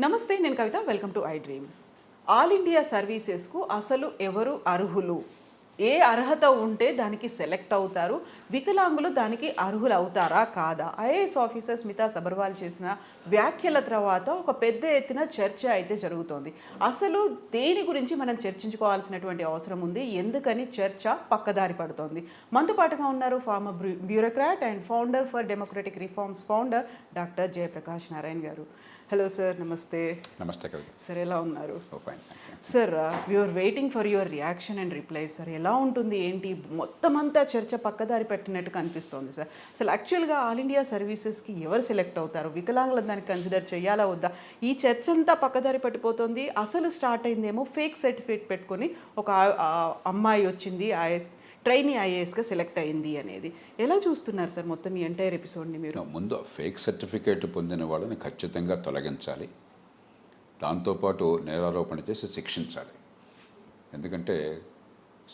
నమస్తే, నేను Kavitha. Welcome to I dream. All India సర్వీసెస్కు అసలు ఎవరు అర్హులు? ఏ అర్హత ఉంటే దానికి సెలెక్ట్ అవుతారు? వికలాంగులు దానికి అర్హులు అవుతారా కాదా? ఐఏఎస్ ఆఫీసర్ స్మితా సబర్వాల్ చేసిన వ్యాఖ్యల తర్వాత ఒక పెద్ద ఎత్తున చర్చ అయితే జరుగుతోంది. అసలు దేని గురించి మనం చర్చించుకోవాల్సినటువంటి అవసరం ఉంది? ఎందుకని చర్చ పక్కదారి పడుతోంది? మనతో పాటుగా ఉన్నారు former bureaucrat and founder for democratic reforms founder doctor Jayaprakash Narayan గారు. హలో సార్, నమస్తే. నమస్తే కవిత. సార్, ఎలా ఉన్నారు? Fine, thank you. Sir, we are waiting for your reaction and reply. Sir, ఎలా ఉంటుంది ఏంటి? మొత్తం అంతా చర్చ పక్కదారి పెట్టినట్టు కనిపిస్తోంది సార్. అసలు యాక్చువల్గా ఆల్ ఇండియా సర్వీసెస్కి ఎవరు సెలెక్ట్ అవుతారు? వికలాంగులను దానికి కన్సిడర్ చేయాలా వద్దా? ఈ చర్చ అంతా పక్కదారి పట్టిపోతుంది. అసలు స్టార్ట్ అయిందేమో ఫేక్ సర్టిఫికేట్ పెట్టుకొని ఒక అమ్మాయి వచ్చింది, ట్రైనీ ఐఏఎస్గా సెలెక్ట్ అయింది అనేది. ఎలా చూస్తున్నారు సార్ మొత్తం ఈ ఎంటైర్ ఎపిసోడ్ని మీరు? ముందు ఫేక్ సర్టిఫికేట్ పొందిన వాళ్ళని ఖచ్చితంగా తొలగించాలి. దాంతోపాటు నేరారోపణ చేసి శిక్షించాలి. ఎందుకంటే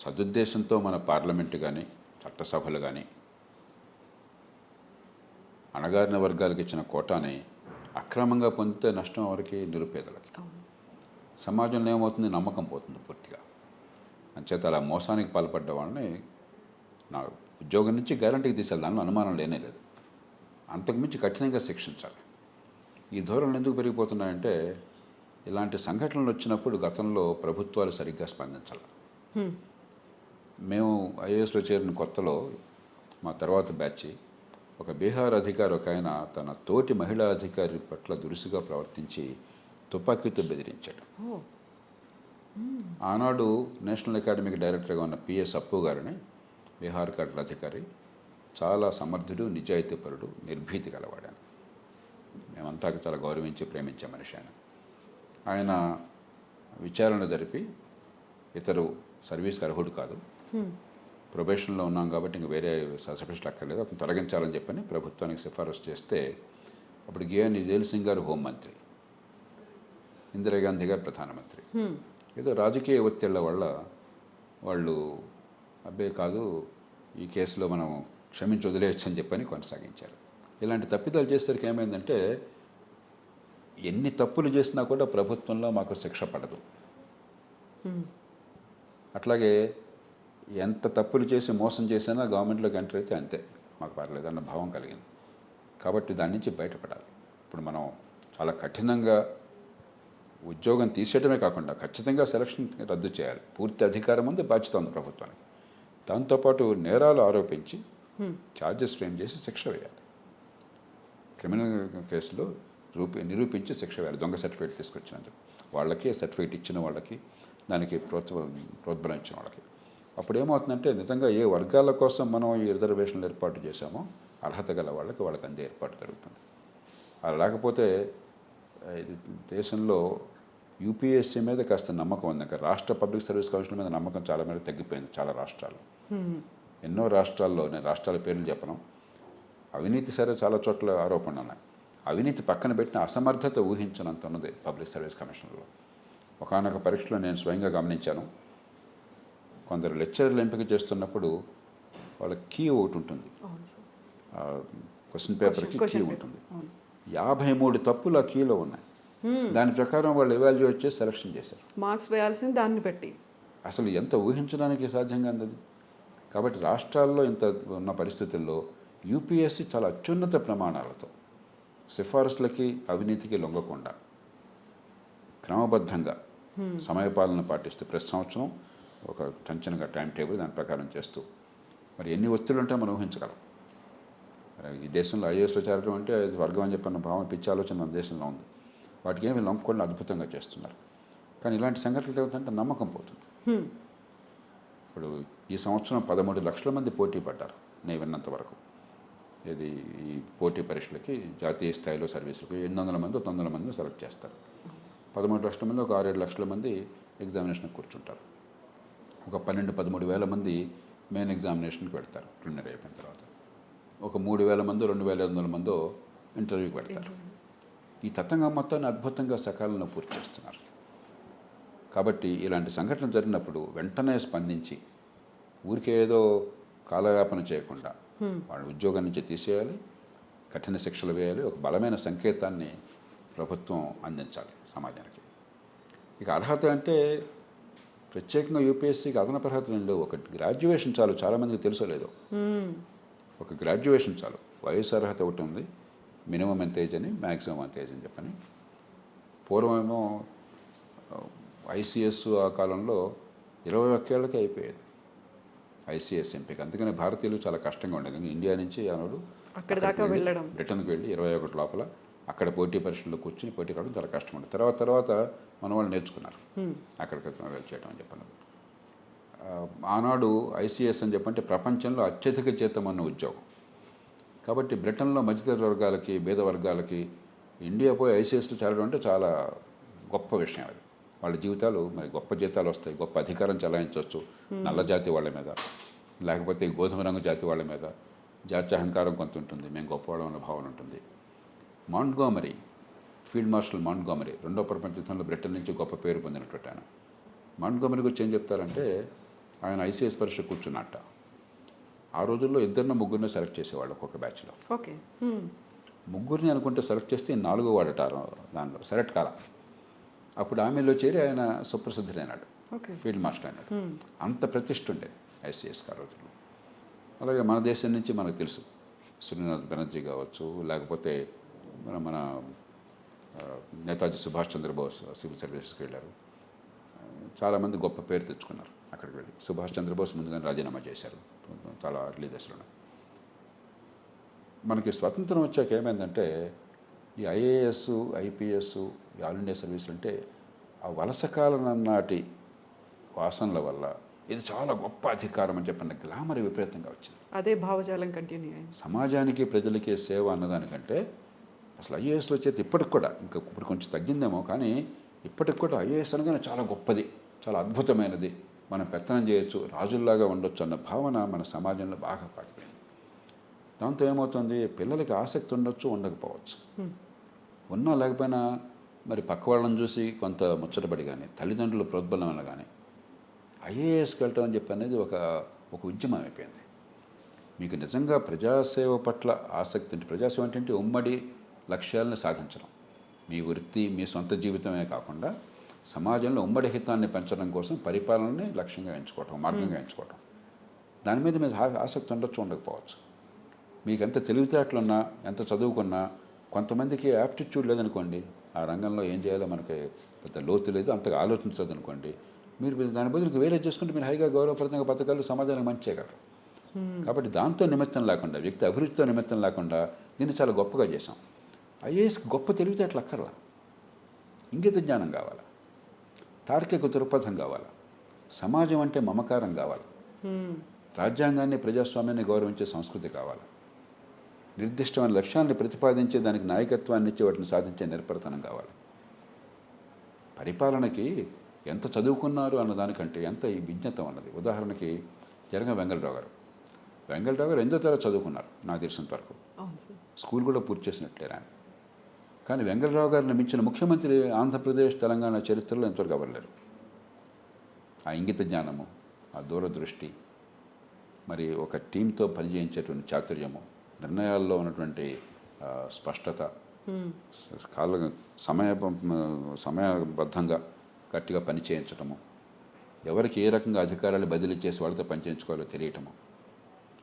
సదుద్దేశంతో మన పార్లమెంటు కానీ చట్టసభలు కానీ అణగారిన వర్గాలకు ఇచ్చిన కోటాని అక్రమంగా పొందితే నష్టం ఎవరికి? నిరుపేదలకి. సమాజంలో ఏమవుతుంది? నమ్మకం పోతుంది పూర్తిగా. అంచేత అలా మోసానికి పాల్పడ్డ వాళ్ళని నా ఉద్యోగం నుంచి గ్యారంటీకి తీసేయాలి, దానిలో అనుమానం లేనే లేదు. అంతకుమించి కఠినంగా శిక్షించాలి. ఈ ధోరణులు ఎందుకు పెరిగిపోతున్నాయంటే ఇలాంటి సంఘటనలు వచ్చినప్పుడు గతంలో ప్రభుత్వాలు సరిగ్గా స్పందించాలి. మేము ఐఏఎస్లో చేరిన కొత్తలో మా తర్వాత బ్యాచ్ ఒక బీహార్ అధికారి ఒక ఆయన తన తోటి మహిళా అధికారి పట్ల దురుసుగా ప్రవర్తించి తుపాకీతో బెదిరించాడు. ఆనాడు నేషనల్ అకాడమిక్ డైరెక్టర్గా ఉన్న పిఎస్ అప్పు గారిని బీహార్ కార్డుల అధికారి చాలా సమర్థుడు, నిజాయితీపరుడు, నిర్భీతి గలవాడాను. మేమంతా చాలా గౌరవించి ప్రేమించే మనిషి ఆయన. ఆయన విచారణ జరిపి ఇతరు సర్వీస్కి అర్హుడు కాదు, ప్రొబేషన్లో ఉన్నాం కాబట్టి ఇంక వేరే సర్టిఫికేట్ అక్కర్లేదు, అతను తొలగించాలని చెప్పని ప్రభుత్వానికి సిఫారసు చేస్తే అప్పుడు గియాని జైల్ సింగ్ గారు హోంమంత్రి, ఇందిరాగాంధీ గారు ప్రధానమంత్రి. ఏదో రాజకీయ ఒత్తిళ్ల వల్ల వాళ్ళు అబ్బే కాదు, ఈ కేసులో మనం క్షమించి వదిలేయచ్చు అని చెప్పని కొనసాగించారు. ఇలాంటి తప్పిదాలు చేసేసరికి ఏమైందంటే ఎన్ని తప్పులు చేసినా కూడా ప్రభుత్వంలో మాకు శిక్ష పడదు. అట్లాగే ఎంత తప్పులు చేసి మోసం చేసినా గవర్నమెంట్లోకి ఎంటర్ అయితే అంతే, మాకు పర్లేదు అన్న భావం కలిగింది. కాబట్టి దాని నుంచి బయటపడాలి. ఇప్పుడు మనం చాలా కఠినంగా ఉద్యోగం తీసేయడమే కాకుండా ఖచ్చితంగా సెలక్షన్ రద్దు చేయాలి. పూర్తి అధికారం ఉంది, బాధ్యత ఉంది ప్రభుత్వానికి. దాంతోపాటు నేరాలు ఆరోపించి ఛార్జెస్ ఫ్రేమ్ చేసి శిక్ష వేయాలి. క్రిమినల్ కేసులో నిరూపించి శిక్ష వేయాలి. దొంగ సర్టిఫికేట్ తీసుకొచ్చిన వాళ్ళకి, సర్టిఫికేట్ ఇచ్చిన వాళ్ళకి, దానికి ప్రోత్బలం ఇచ్చిన వాళ్ళకి. అప్పుడు ఏమవుతుందంటే నిజంగా ఏ వర్గాల కోసం మనం ఈ రిజర్వేషన్లు ఏర్పాటు చేశామో అర్హత గల వాళ్ళకి అందే ఏర్పాటు జరుగుతుంది. అలా లేకపోతే దేశంలో యూపీఎస్సీ మీద కాస్త నమ్మకం ఉంది. ఇంకా రాష్ట్ర పబ్లిక్ సర్వీస్ కమిషన్ మీద నమ్మకం చాలా మీద తగ్గిపోయింది చాలా రాష్ట్రాలు. ఎన్నో రాష్ట్రాల్లో, నేను రాష్ట్రాల పేర్లు చెప్పను, అవినీతి సరే చాలా చోట్ల ఆరోపణలు ఉన్నాయి. అవినీతి పక్కన పెట్టిన అసమర్థత ఊహించినంత ఉన్నది పబ్లిక్ సర్వీస్ కమిషన్లో. ఒకానొక పరీక్షలో నేను స్వయంగా గమనించాను. కొందరు లెక్చరర్లు ఎంపిక చేస్తున్నప్పుడు వాళ్ళ కీ ఒకటి ఉంటుంది, క్వశ్చన్ పేపర్కి కీ ఉంటుంది. 53 తప్పులు ఆ కీలో ఉన్నాయి. దాని ప్రకారం వాళ్ళు ఎవాల్యుయేట్ చేసి సెలక్షన్ చేశారు. మార్క్స్ వేయాల్సింది దాన్ని బట్టి. అసలు ఎంత ఊహించడానికి సాధ్యంగా అందది. కాబట్టి రాష్ట్రాల్లో ఇంత ఉన్న పరిస్థితుల్లో యూపీఎస్సీ చాలా అత్యున్నత ప్రమాణాలతో సిఫారసులకి అవినీతికి లొంగకుండా క్రమబద్ధంగా సమయపాలన పాటిస్తూ ప్రతి సంవత్సరం ఒక టంచనగా టైం టేబుల్ దాని ప్రకారం చేస్తూ మరి ఎన్ని ఒత్తిళ్ళు ఉంటే మనం ఊహించగలం. ఈ దేశంలో ఐఏఎస్లో చేరడం అంటే వర్గం అని చెప్పిన భావన, పిచ్చి ఆలోచన మన దేశంలో ఉంది. వాటికి ఏమి లొంగకుండా అద్భుతంగా చేస్తున్నారు. కానీ ఇలాంటి సంఘటనలు ఏమిటంటే నమ్మకం పోతుంది. ఇప్పుడు ఈ సంవత్సరం 13 లక్షల మంది పోటీ పడ్డారు నేను విన్నంత వరకు. ఇది ఈ పోటీ పరీక్షలకి జాతీయ స్థాయిలో సర్వీసులకు 800 మంది 900 మందిని సెలెక్ట్ చేస్తారు. 13 లక్షల మంది, ఒక 6-7 లక్షల మంది ఎగ్జామినేషన్కి కూర్చుంటారు. ఒక 12-13 వేల మంది మెయిన్ ఎగ్జామినేషన్కి పెడతారు ప్రిలిమినరీ అయిపోయిన తర్వాత. ఒక 3,000 మంది 2,500 మందో ఇంటర్వ్యూకి పెడతారు. ఈ తతంగం మొత్తాన్ని అద్భుతంగా సకాలంలో పూర్తి చేస్తున్నారు. కాబట్టి ఇలాంటి సంఘటనలు జరిగినప్పుడు వెంటనే స్పందించి ఊరికే ఏదో కాలయాపన చేయకుండా వాళ్ళ ఉద్యోగం నుంచి తీసేయాలి, కఠిన శిక్షలు వేయాలి, ఒక బలమైన సంకేతాన్ని ప్రభుత్వం అందించాలి సమాజానికి. ఇక అర్హత అంటే ప్రత్యేకంగా యూపీఎస్సీకి అదనపు అర్హతలు లేవు. ఒక గ్రాడ్యుయేషన్ చాలు. చాలామందికి తెలుసో లేదో, ఒక గ్రాడ్యుయేషన్ చాలు. వయసు అర్హత ఒకటి ఉంది, మినిమం ఎంత ఏజ్ అని, మ్యాక్సిమం ఎంత ఏజ్ అని చెప్పని. పూర్వమేమో ఐసీఎస్ ఆ కాలంలో 21 ఏళ్ళకే అయిపోయేది ఐసీఎస్ ఎంపిక. అందుకని భారతీయులు చాలా కష్టంగా ఉండేది. ఇండియా నుంచి ఆనాడు అక్కడి దాకా వెళ్ళడం, బ్రిటన్కి వెళ్ళి 21 లోపల అక్కడ పోటీ పరీక్షల్లో కూర్చుని పోటీ కావడం చాలా కష్టం ఉండేది. తర్వాత మన వాళ్ళు నేర్చుకున్నారు అక్కడికి వెళ్ళి చేయడం అని చెప్పాను. ఆనాడు ఐసీఎస్ అని చెప్పంటే ప్రపంచంలో అత్యధిక జీతం ఉన్న ఉద్యోగం. కాబట్టి బ్రిటన్లో మధ్యతరగతి వర్గాలకి, పేద వర్గాలకి ఇండియా పోయి ఐసీఎస్లో చేరడం అంటే చాలా గొప్ప విషయం. అది వాళ్ళ జీవితాలు మరి గొప్ప జీతాలు వస్తాయి, గొప్ప అధికారం చలాయించవచ్చు నల్ల జాతి వాళ్ళ మీద, లేకపోతే గోధుమ రంగు జాతి వాళ్ళ మీద. జాతి అహంకారం కొంత ఉంటుంది, మేము గొప్పవాళ్ళం అన్న భావన ఉంటుంది. మాంట్గోమరీ, ఫీల్డ్ మార్షల్ మాంట్గోమరీ, రెండో ప్రపంచ యుద్ధంలో బ్రిటన్ నుంచి గొప్ప పేరు పొందినటువంటి ఆయన. మాంట్గోమరీ గురించి ఏం చెప్తారంటే, ఆయన ఐసీఎస్ పరీక్ష కూర్చున్నట్ట. ఆ రోజుల్లో 2-3 సెలెక్ట్ చేసేవాళ్ళు ఒక్కొక్క బ్యాచ్లో. ఓకే, ముగ్గురిని అనుకుంటే సెలెక్ట్ చేస్తే 4వ వాడటారు దానిలో సెలెక్ట్ కాల. అప్పుడు ఆమెలో చేరి ఆయన సుప్రసిద్ధుడైనాడు, ఫీల్డ్ మాస్టర్ అయినాడు. అంత ప్రతిష్ఠ ఉండేది ఐసీఎస్కి ఆ రోజుల్లో. అలాగే మన దేశం నుంచి మనకు తెలుసు, శ్రీనాథ్ బెనర్జీ కావచ్చు, లేకపోతే మన నేతాజీ సుభాష్ చంద్రబోస్ సివిల్ సర్వీసెస్కి వెళ్ళారు. చాలామంది గొప్ప పేరు తెచ్చుకున్నారు అక్కడికి వెళ్ళి. సుభాష్ చంద్రబోస్ ముందుగానే రాజీనామా చేశారు చాలా అర్లీ దశలోనే. మనకి స్వతంత్రం వచ్చాక ఏమైందంటే, ఈ ఐఏఎస్, ఐపీఎస్, ఆల్ ఇండియా సర్వీసులు అంటే ఆ వలస కాలం నాటి వాసనల వల్ల ఇది చాలా గొప్ప అధికారం అని చెప్పిన గ్లామర్ విపరీతంగా వచ్చింది. అదే భావజాలం కంటిన్యూ అయింది. సమాజానికి ప్రజలకి సేవ అన్నదానికంటే అసలు ఐఏఎస్లో వచ్చేది ఇప్పటికి కూడా, ఇంకా ఇప్పుడు కొంచెం తగ్గిందేమో కానీ ఇప్పటికి కూడా ఐఏఎస్ అనగానే చాలా గొప్పది, చాలా అద్భుతమైనది, మనం పెత్తనం చేయొచ్చు, రాజుల్లాగా ఉండొచ్చు అన్న భావన మన సమాజంలో బాగా పాకిపోయింది. దాంతో ఏమవుతుంది, పిల్లలకి ఆసక్తి ఉండొచ్చు, ఉండకపోవచ్చు. ఉన్నా లేకపోయినా మరి పక్క వాళ్ళని చూసి కొంత ముచ్చటపడి కానీ, తల్లిదండ్రుల ప్రోద్బలం వల్ల కానీ ఐఏఎస్కి వెళ్ళటం అని చెప్పి అనేది ఒక ఉద్యమం అయిపోయింది. మీకు నిజంగా ప్రజాసేవ పట్ల ఆసక్తి ఉంటే, ప్రజాసేవ అంటే ఉమ్మడి లక్ష్యాలను సాధించడం, మీ వృత్తి, మీ సొంత జీవితమే కాకుండా సమాజంలో ఉమ్మడి హితాన్ని పెంచడం కోసం పరిపాలనని లక్ష్యంగా ఎంచుకోవటం, మార్గంగా ఎంచుకోవటం. దాని మీద మీరు ఆసక్తి ఉండొచ్చు, ఉండకపోవచ్చు. మీకు ఎంత తెలివితేటలున్నా, ఎంత చదువుకున్నా, కొంతమందికి యాప్టిట్యూడ్ లేదనుకోండి, ఆ రంగంలో ఏం చేయాలో మనకి పెద్ద లోతు లేదు, అంతగా ఆలోచించదు అనుకోండి, మీరు దాని బదులు వేరే చేసుకుంటే మీరు హైగా గౌరవప్రదంగా బతకాలు, సమాజానికి మంచి చేయగలరు. కాబట్టి దాంతో నిమిత్తం లేకుండా, వ్యక్తి అభివృద్ధితో నిమిత్తం లేకుండా దీన్ని చాలా గొప్పగా చేశాం. ఐఏఎస్కి గొప్ప తెలివితేటలు అక్కర్లా, ఇంగిత జ్ఞానం కావాలి, తార్కిక దృక్పథం కావాలి, సమాజం అంటే మమకారం కావాలి, రాజ్యాంగాన్ని, ప్రజాస్వామ్యాన్ని గౌరవించే సంస్కృతి కావాలి, నిర్దిష్టమైన లక్ష్యాన్ని ప్రతిపాదించే దానికి నాయకత్వాన్ని ఇచ్చి వాటిని సాధించే నిర్భరతనం కావాలి. పరిపాలనకి ఎంత చదువుకున్నారు అన్నదానికంటే ఎంత ఈ విజ్ఞత ఉన్నది. ఉదాహరణకి జరగ వెంగళరావు గారు 8వ తరగతి చదువుకున్నారు నాకు తెలిసినంత వరకు. స్కూల్ కూడా పూర్తి చేసినట్లేరు ఆయన. కానీ వెంగళరావు గారిని మించిన ముఖ్యమంత్రి ఆంధ్రప్రదేశ్, తెలంగాణ చరిత్రలో ఎంతవరకు అవ్వలేరు. ఆ ఇంగిత జ్ఞానము, ఆ దూరదృష్టి, మరి ఒక టీంతో పనిచేయించేటువంటి చాతుర్యము, నిర్ణయాల్లో ఉన్నటువంటి స్పష్టత, సమయబద్ధంగా గట్టిగా పని చేయించటము, ఎవరికి ఏ రకంగా అధికారాలు బదిలీ చేసి వాళ్ళతో పనిచేయించుకోవాలో తెలియటము,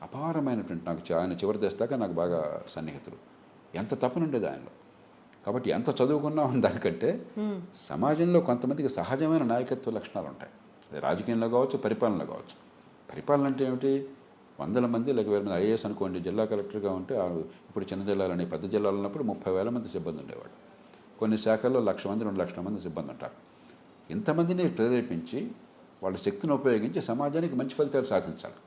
అపారమైనటువంటి, నాకు ఆయన చివరి దశదాకా నాకు బాగా సన్నిహితులు. ఎంత తపనుండేది ఆయనలో. కాబట్టి ఎంత చదువుకున్నా దానికంటే సమాజంలో కొంతమందికి సహజమైన నాయకత్వ లక్షణాలు ఉంటాయి. రాజకీయంలో కావచ్చు, పరిపాలనలో కావచ్చు. పరిపాలన అంటే ఏమిటి, 100 మంది లేక 1000 మంది ఐఏఎస్ అనుకోండి, జిల్లా కలెక్టర్గా ఉంటే ఇప్పుడు చిన్న జిల్లాలని, పెద్ద జిల్లాలు ఉన్నప్పుడు 30,000 మంది సిబ్బంది ఉండేవాడు. కొన్ని శాఖల్లో 1,00,000 మంది, 2,00,000 మంది సిబ్బంది ఉంటారు. ఇంతమందిని ప్రేరేపించి వాళ్ళ శక్తిని ఉపయోగించి సమాజానికి మంచి ఫలితాలు సాధించాలి.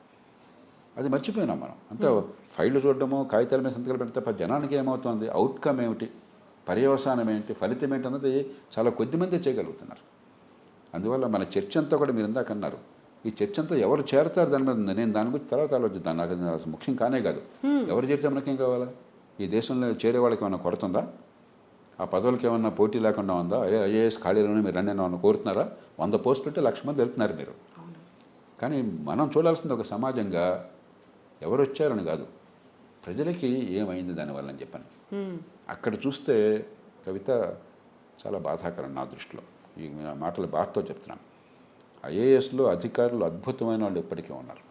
అది మర్చిపోయినాం మనం. అంతా ఫైళ్ళు చూడడము, కాగితాల మీద సంతకాలు పెడితే తప్ప జనానికి ఏమవుతుంది, అవుట్కమ్ ఏమిటి, పర్యవసానం ఏంటి, ఫలితం ఏంటి అన్నది చాలా కొద్దిమంది చేయగలుగుతున్నారు. అందువల్ల మన చర్చ అంతా కూడా మీరు ఇందాక అన్నారు, ఈ చర్చ అంతా ఎవరు చేరతారు దాని మీద ఉంది. నేను దాని గురించి తర్వాత ఆలోచిద్దాను, నాకు అసలు ముఖ్యం కానే కాదు. ఎవరు చేరితే మనకేం కావాలా, ఈ దేశంలో చేరే వాళ్ళకి ఏమైనా కొరత ఉందా, ఆ పదవులకి ఏమన్నా పోటీ లేకుండా ఉందా, ఐఏఎస్ ఖాళీలోనే మీరు రండి ఏమన్నా కోరుతున్నారా, 100 పోస్టులు ఉంటే 1,00,000 మంది వెళ్తున్నారు మీరు. కానీ మనం చూడాల్సింది ఒక సమాజంగా ఎవరు వచ్చారని కాదు, ప్రజలకి ఏమైంది దానివల్ల అని చెప్పని. అక్కడ చూస్తే కవిత చాలా బాధాకరం నా దృష్టిలో. ఈ మాటలు బాధతో చెప్తున్నాను. ఐఏఎస్లో అధికారులు అద్భుతమైన వాళ్ళు ఇప్పటికీ ఉన్నారు.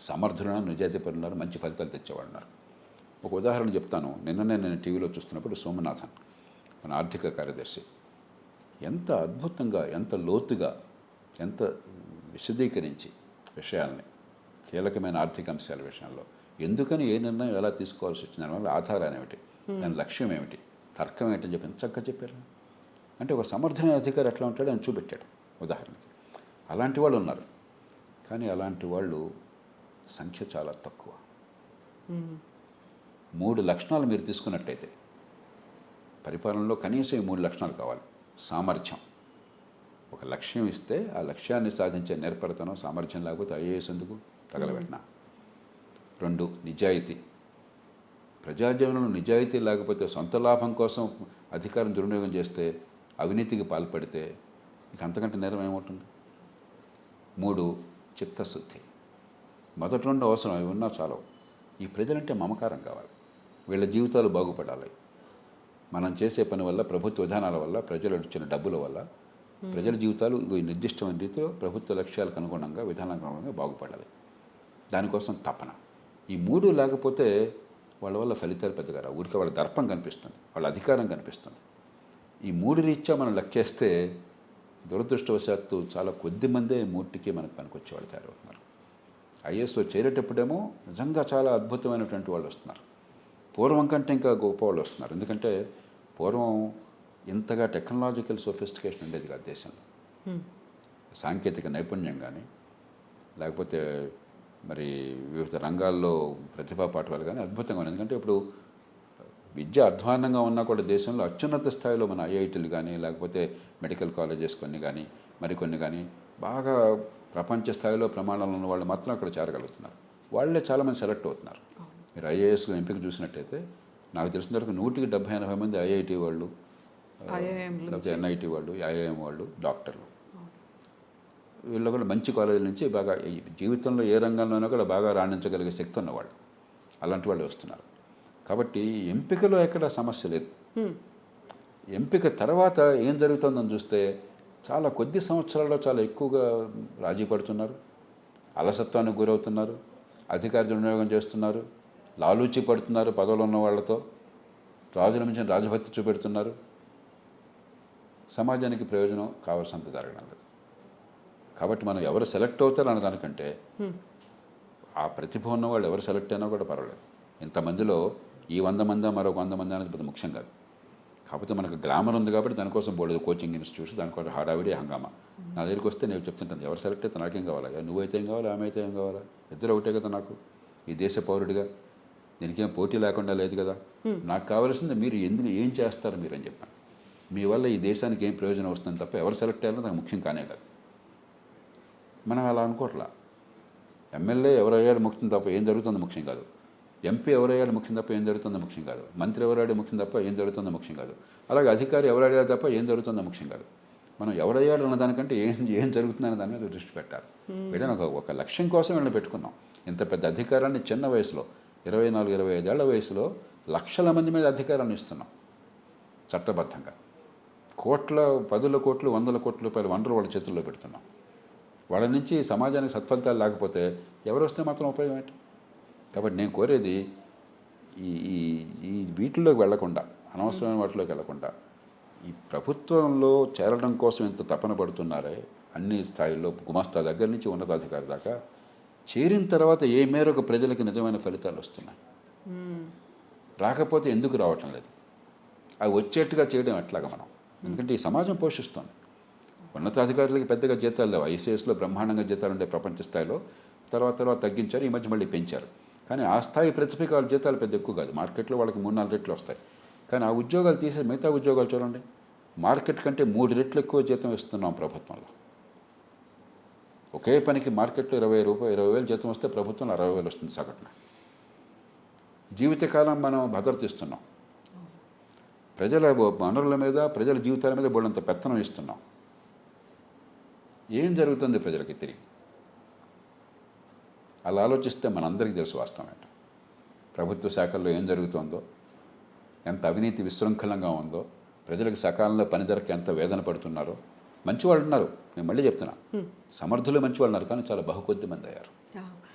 సమర్థులను, నిజాయితీపరులు ఉన్నారు, మంచి ఫలితాలు తెచ్చేవాళ్ళు ఉన్నారు. ఒక ఉదాహరణ చెప్తాను. నిన్ననే నేను టీవీలో చూస్తున్నప్పుడు సోమనాథన్, మన ఆర్థిక కార్యదర్శి, ఎంత అద్భుతంగా, ఎంత లోతుగా, ఎంత విశదీకరించి విషయాల్ని, కీలకమైన ఆర్థిక అంశాల విషయంలో ఎందుకని ఏ నిర్ణయం ఎలా తీసుకోవాల్సి వచ్చింది, దానివల్ల ఆధారాలు ఏమిటి, దాని లక్ష్యం ఏమిటి, తర్కం ఏంటని చెప్పి చక్కగా చెప్పారు. అంటే ఒక సమర్థమైన అధికారి ఎట్లా ఉంటాడో ఆయన చూపెట్టాడు ఉదాహరణకి. అలాంటి వాళ్ళు ఉన్నారు. కానీ అలాంటి వాళ్ళు సంఖ్య చాలా తక్కువ. 3 లక్షణాలు మీరు తీసుకున్నట్టయితే పరిపాలనలో కనీసం ఈ 3 లక్షణాలు కావాలి. సామర్థ్యం, ఒక లక్ష్యం ఇస్తే ఆ లక్ష్యాన్ని సాధించే నేర్పరితనం, సామర్థ్యం లేకపోతే ఐఏఎస్ ఎందుకు తగలబెట్టినా. 2, నిజాయితీ. ప్రజాజీవనంలో నిజాయితీ లేకపోతే, సొంత లాభం కోసం అధికారం దుర్వినియోగం చేస్తే, అవినీతికి పాల్పడితే ఇక అంతకంటే నేరం ఏమవుతుంది. 3, చిత్తశుద్ధి. మొదటి 2 అవసరం, అవి ఉన్నా చాలవు. ఈ ప్రజలంటే మమకారం కావాలి, వీళ్ళ జీవితాలు బాగుపడాలి. మనం చేసే పని వల్ల, ప్రభుత్వ విధానాల వల్ల, ప్రజలు ఇచ్చిన డబ్బుల వల్ల ప్రజల జీవితాలు ఈ నిర్దిష్టమైన రీతిలో ప్రభుత్వ లక్ష్యాలకు అనుగుణంగా, విధానాలకు అనుగుణంగా బాగుపడాలి. దానికోసం తపన. ఈ 3 లేకపోతే వాళ్ళ వల్ల ఫలితాలు పెద్దగా రావు. ఊరికే వాళ్ళ దర్పం కనిపిస్తుంది, వాళ్ళ అధికారం కనిపిస్తుంది. ఈ 3 రీత్యా మనం లెక్కేస్తే దురదృష్టవశాత్తు చాలా కొద్ది మందే 3కి మనకు పనికొచ్చేవాళ్ళు తయారవుతున్నారు. ఐఏఎస్లో చేరేటప్పుడేమో నిజంగా చాలా అద్భుతమైనటువంటి వాళ్ళు వస్తున్నారు. పూర్వం కంటే ఇంకా గొప్ప వాళ్ళు వస్తున్నారు. ఎందుకంటే పూర్వం ఇంతగా టెక్నాలజికల్ సోఫిస్టికేషన్ ఉండేది కాదు దేశంలో. సాంకేతిక నైపుణ్యం కానీ, లేకపోతే మరి వివిధ రంగాల్లో ప్రతిభా పాఠవాలు కానీ అద్భుతంగా ఉన్నాయి. ఎందుకంటే ఇప్పుడు విద్య అధ్వాన్నంగా ఉన్నా కూడా దేశంలో అత్యున్నత స్థాయిలో మన ఐఐటీలు కానీ, లేకపోతే మెడికల్ కాలేజెస్ కొన్ని కానీ, మరికొన్ని కానీ బాగా ప్రపంచ స్థాయిలో ప్రమాణాలు ఉన్న వాళ్ళు మాత్రం అక్కడ చేరగలుగుతున్నారు. వాళ్ళే చాలామంది సెలెక్ట్ అవుతున్నారు. మీరు ఐఏఎస్లో ఎంపిక చూసినట్టయితే నాకు తెలిసిన వరకు 170-80 మంది ఐఐటి వాళ్ళు, లేకపోతే ఎన్ఐటి వాళ్ళు, ఐఐఎం వాళ్ళు, డాక్టర్లు. వీళ్ళు కూడా మంచి కాలేజీల నుంచి బాగా జీవితంలో ఏ రంగంలోనో కూడా బాగా రాణించగలిగే శక్తి ఉన్నవాళ్ళు, అలాంటి వాళ్ళు వస్తున్నారు. కాబట్టి ఎంపికలో ఎక్కడ సమస్య లేదు. ఎంపిక తర్వాత ఏం జరుగుతుందని చూస్తే చాలా కొద్ది సంవత్సరాల్లో చాలా ఎక్కువగా రాజీ పడుతున్నారు, అలసత్వానికి గురవుతున్నారు, అధికార దుర్వినియోగం చేస్తున్నారు, లాలూచి పడుతున్నారు, పదవులు ఉన్న వాళ్ళతో రాజుల మించిన రాజభక్తి చూపెడుతున్నారు. సమాజానికి ప్రయోజనం కావాల్సినంత జరగడం లేదు. కాబట్టి మనం ఎవరు సెలెక్ట్ అవుతారు అన్న దానికంటే ఆ ప్రతిభ ఉన్న వాళ్ళు ఎవరు సెలెక్ట్ అయినా కూడా పర్వాలేదు. ఇంతమందిలో ఈ 100 మంది మరొక 100 మంది అనేది పెద్ద ముఖ్యం కాదు. కాకపోతే మనకు గ్రామర్ ఉంది కాబట్టి దానికోసం బోర్డు కోచింగ్ ఇన్స్టిట్యూట్స్, దానికోసం హడావిడి హంగామా. నా దగ్గరికి వస్తే నేను చెప్తుంటాను, ఎవరు సెలెక్ట్ అయితే నాకేం కావాలా, నువ్వైతే ఏం కావాలా, ఆమె అయితే ఏం కావాలా, ఇద్దరు ఒకటే కదా. నాకు ఈ దేశ పౌరుడిగా దీనికేం పోటీ లేకుండా లేదు కదా. నాకు కావాల్సింది మీరు ఏం చేస్తారు మీరు అని చెప్పాను. మీ వల్ల ఈ దేశానికి ఏం ప్రయోజనం వస్తుంది తప్ప ఎవరు సెలెక్ట్ అయ్యారో నాకు ముఖ్యం కానే కాదు. మనం అలా అనుకోవట్లా. ఎమ్మెల్యే ఎవరయ్యాడు ముఖ్యం తప్ప ఏం జరుగుతుందో ముఖ్యం కాదు. ఎంపీ ఎవరయ్యాడు ముఖ్యం తప్ప ఏం జరుగుతుందో ముఖ్యం కాదు. మంత్రి ఎవరాడే ముఖ్యం తప్ప ఏం జరుగుతుందో ముఖ్యం కాదు. అలాగే అధికారి ఎవరయ్యాడు తప్ప ఏం జరుగుతుందో ముఖ్యం కాదు. మనం ఎవరయ్యాడు అన్న దానికంటే ఏం జరుగుతుందనే దాని మీద దృష్టి పెట్టాలి. వీళ్ళని ఒక లక్ష్యం కోసం వీళ్ళని పెట్టుకున్నాం. ఇంత పెద్ద అధికారాన్ని చిన్న వయసులో 24-25 ఏళ్ల వయసులో లక్షల మంది మీద అధికారాన్ని ఇస్తున్నాం చట్టబద్ధంగా. కోట్ల 10 కోట్లు 100 కోట్ల రూపాయల వనరులు వాళ్ళ చేతుల్లో పెడుతున్నాం. వాళ్ళ నుంచి సమాజానికి సత్ఫలితాలు లేకపోతే ఎవరు వస్తే మాత్రం ఉపయోగం ఏంటి. కాబట్టి నేను కోరేది ఈ వీటిల్లోకి వెళ్లకుండా, అనవసరమైన వాటిలోకి వెళ్లకుండా, ఈ ప్రభుత్వంలో చేరడం కోసం ఎంత తపన పడుతున్నారే అన్ని స్థాయిల్లో, గుమస్తా దగ్గర నుంచి ఉన్నతాధికారి దాకా, చేరిన తర్వాత ఏ మేరకు ప్రజలకు నిజమైన ఫలితాలు వస్తున్నాయి, రాకపోతే ఎందుకు రావటం లేదు, అవి వచ్చేట్టుగా చేయడం ఎట్లాగా మనం. ఎందుకంటే ఈ సమాజం పోషిస్తుంది. ఉన్నతాధికారులకి పెద్దగా జీతాలు లేవు. ఐసీఎస్లో బ్రహ్మాండంగా జీతాలు ఉండే ప్రపంచ స్థాయిలో, తర్వాత తగ్గించారు, ఈ మధ్య మళ్ళీ పెంచారు. కానీ ఆ స్థాయి ప్రతిభకి వాళ్ళ జీతాలు పెద్ద ఎక్కువ కాదు. మార్కెట్లో వాళ్ళకి 3-4 రెట్లు వస్తాయి. కానీ ఆ ఉద్యోగాలు తీసే మిగతా ఉద్యోగాలు చూడండి, మార్కెట్ కంటే 3 రెట్లు ఎక్కువ జీతం ఇస్తున్నాం ప్రభుత్వంలో. ఒకే పనికి మార్కెట్లో 20,000 జీతం వస్తే ప్రభుత్వంలో 60,000 వస్తుంది సగటున. జీవితకాలం మనం భద్రత ఇస్తున్నాం. ప్రజల వనరుల మీద, ప్రజల జీవితాల మీద బోళ్ళంత పెత్తనం ఇస్తున్నాం. ఏం జరుగుతుంది ప్రజలకి తిరిగి? అలా ఆలోచిస్తే మనందరికీ తెలుసు వాస్తవం ఏంటో. ప్రభుత్వ శాఖల్లో ఏం జరుగుతుందో, ఎంత అవినీతి విశృంఖలంగా ఉందో, ప్రజలకు సకాలంలో పని దొరక ఎంత వేదన పడుతున్నారో. మంచివాళ్ళు ఉన్నారు, నేను మళ్ళీ చెప్తున్నా, సమర్థులు మంచివాళ్ళు ఉన్నారు, కానీ చాలా బహుకొద్ది మంది అయ్యారు.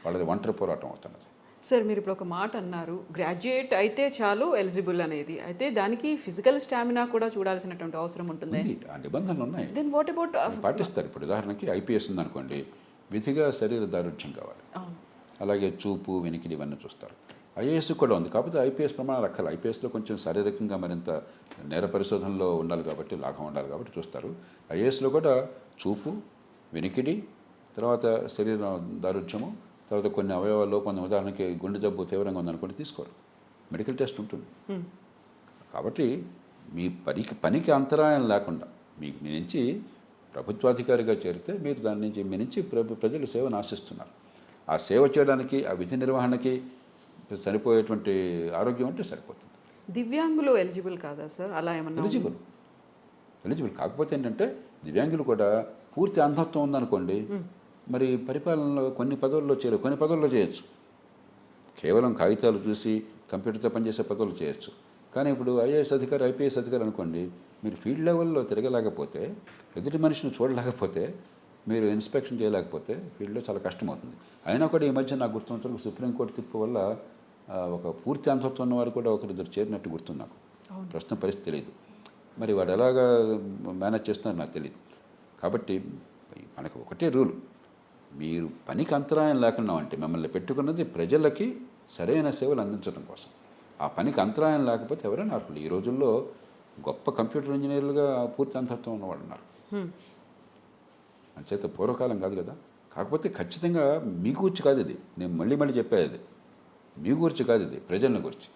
వాళ్ళది ఒంటరి పోరాటం అవుతున్నది. సార్ మీరు ఇప్పుడు ఒక మాట అన్నారు, గ్రాడ్యుయేట్ అయితే చాలు ఎలిజిబుల్ అనేది. అయితే దానికి ఫిజికల్ స్టామినా కూడా చూడాల్సినటువంటి అవసరం ఉంటుంది. ఆ నిబంధనలు ఉన్నాయి, దెన్ వాట్ అబౌట్ పాటిస్తారు. ఇప్పుడు ఉదాహరణకి ఐపీఎస్ ఉందనుకోండి, విధిగా శరీర దారుఢ్యం కావాలి, అలాగే చూపు వెనికిడి ఇవన్నీ చూస్తారు. ఐఏఎస్ కూడా ఉంది, కాకపోతే ఐపీఎస్ ప్రమాణాలు అక్కల. ఐపీఎస్లో కొంచెం శారీరకంగా మరింత నేర పరిశోధనలో ఉండాలి కాబట్టి, లాభం ఉండాలి కాబట్టి చూస్తారు. ఐఏఎస్లో కూడా చూపు, వెనికిడి, తర్వాత శరీర దారుఢ్యము, తర్వాత కొన్ని అవయవాల లోపం, ఉదాహరణకి గుండె జబ్బు తీవ్రంగా ఉందనుకోండి తీసుకోరు, మెడికల్ టెస్ట్ ఉంటుంది. కాబట్టి మీ పనికి అంతరాయం లేకుండా మీకు మీ నుంచి ప్రభుత్వాధికారిగా చేరితే మీరు దాని నుంచి మీ నుంచి ప్రజలు సేవను ఆశిస్తున్నారు. ఆ సేవ చేయడానికి, ఆ విధి నిర్వహణకి సరిపోయేటువంటి ఆరోగ్యం అంటే సరిపోతుంది. దివ్యాంగులు ఎలిజిబుల్ కాదా సార్? అలా ఏమన్నా? ఎలిజిబుల్ కాకపోతే ఏంటంటే దివ్యాంగులు కూడా పూర్తి అంధత్వం ఉందనుకోండి, మరి పరిపాలనలో కొన్ని పదవుల్లో చేయరు, కొన్ని పదవుల్లో చేయొచ్చు. కేవలం కాగితాలు చూసి కంప్యూటర్తో పనిచేసే పదవులు చేయొచ్చు. కానీ ఇప్పుడు ఐఏఎస్ అధికారి, ఐపీఎస్ అధికారి అనుకోండి, మీరు ఫీల్డ్ లెవెల్లో తిరగలేకపోతే, ఎదుటి మనిషిని చూడలేకపోతే, మీరు ఇన్స్పెక్షన్ చేయలేకపోతే ఫీల్డ్లో చాలా కష్టమవుతుంది. అయినా కూడా ఈ మధ్య నాకు గుర్తున్నంతవరకు సుప్రీంకోర్టు తీర్పు వల్ల ఒక పూర్తి అంధత్వం ఉన్నవారు కూడా ఒకరిద్దరు చేరినట్టు గుర్తుంది నాకు. ప్రస్తుతం పరిస్థితి తెలియదు, మరి వాడు ఎలాగా మేనేజ్ చేస్తున్నారో నాకు తెలియదు. కాబట్టి మనకు ఒకటే రూల్, మీరు పనికి అంతరాయం లేకుండా అంటే మిమ్మల్ని పెట్టుకున్నది ప్రజలకి సరైన సేవలు అందించడం కోసం. ఆ పనికి అంతరాయం లేకపోతే ఎవరైనా అర్హులు. ఈ రోజుల్లో గొప్ప కంప్యూటర్ ఇంజనీర్లుగా పూర్తి అంధత్వం ఉన్నవాళ్ళు ఉన్నారు. అంచేత పూర్వకాలం కాదు కదా. కాకపోతే ఖచ్చితంగా మీ గురించి కాదు ఇది, నేను మళ్ళీ చెప్పేది మీ గురించి కాదు, ఇది ప్రజల గురించి.